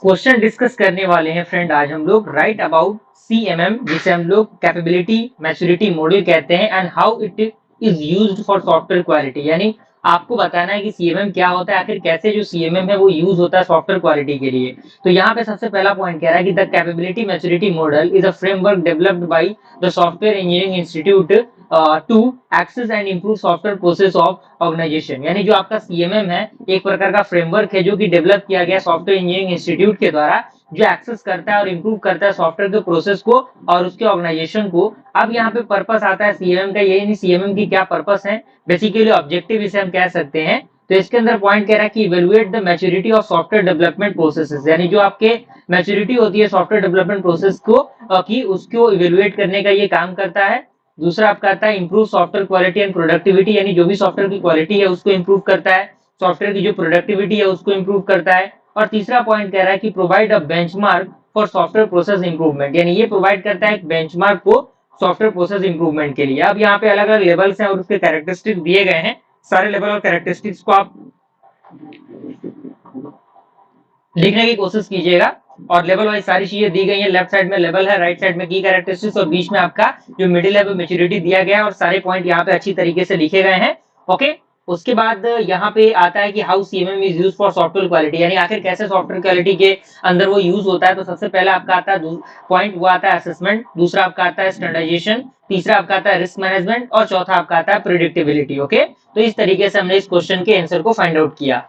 Question discuss करने वाले हैं फ्रेंड आज हम लोग राइट अबाउट सीएमएम, जिसे हम लोग कैपेबिलिटी मैच्योरिटी मॉडल कहते हैं, and how it is used for software quality. यानी आपको बताना है कि सीएमएम क्या होता है, आखिर कैसे जो सीएमएम है वो यूज होता है सॉफ्टवेयर क्वालिटी के लिए। तो यहाँ पे सबसे पहला पॉइंट कह रहा है कि the capability maturity model is a framework developed by the software engineering institute to access and improve software process of organisation. यानी जो आपका सीएमएम है एक प्रकार का फ्रेमवर्क है जो कि डेवलप किया गया सॉफ्टवेयर इंजीनियरिंग इंस्टीट्यूट के द्वारा, जो एक्सेस करता है और इम्प्रूव करता है सॉफ्टवेयर के प्रोसेस को और उसके ऑर्गेनाइजेशन को। अब यहाँ पे पर्पस आता है सीएमएम का, यही नहीं सीएमएम की क्या पर्पस है, बेसिकली ऑब्जेक्टिव इसे हम कह सकते हैं। तो इसके अंदर पॉइंट कह रहा है कि evaluate the maturity of software development processes, यानी जो आपके मैच्योरिटी होती है सॉफ्टवेयर डेवलपमेंट प्रोसेस को की उसको इवेलुएट करने का ये काम करता है। दूसरा आपका आता है improve software quality and productivity, यानी जो भी सॉफ्टवेयर की क्वालिटी है उसको इंप्रूव करता है, सॉफ्टवेयर की जो प्रोडक्टिविटी है उसको इंप्रूव करता है। और तीसरा पॉइंट कह रहा है कि provide a benchmark for software process improvement, यानी ये प्रोवाइड करता है एक बेंचमार्क को सॉफ्टवेयर प्रोसेस इंप्रूवमेंट के लिए। अब यहाँ पे अलग अलग लेवल्स हैं और उसके कैरेक्टरिस्टिक्स दिए गए हैं। सारे लेवल और कैरेक्टरिस्टिक्स को आप लिखने की कोशिश कीजिएगा। और लेवल वाइज सारी चीजें दी गई हैं, लेफ्ट साइड में लेवल है, राइट साइड में की कैरेक्टरिस्टिक्स और बीच में आपका जो मिडिल है वो मैच्योरिटी दिया गया है और सारे पॉइंट यहाँ पे अच्छी तरीके से लिखे गए हैं। ओके, उसके बाद यहाँ पे आता है कि how CMM is use for software quality, यानी आखिर कैसे सॉफ्टवेयर क्वालिटी के अंदर वो यूज होता है। तो सबसे पहला आपका आता है पॉइंट, वो आता है असेसमेंट, दूसरा आपका आता है स्टैंडर्डाइजेशन, तीसरा आपका आता है रिस्क मैनेजमेंट और चौथा आपका आता है प्रिडिक्टेबिलिटी। ओके, तो इस तरीके से हमने इस क्वेश्चन के आंसर को फाइंड आउट किया।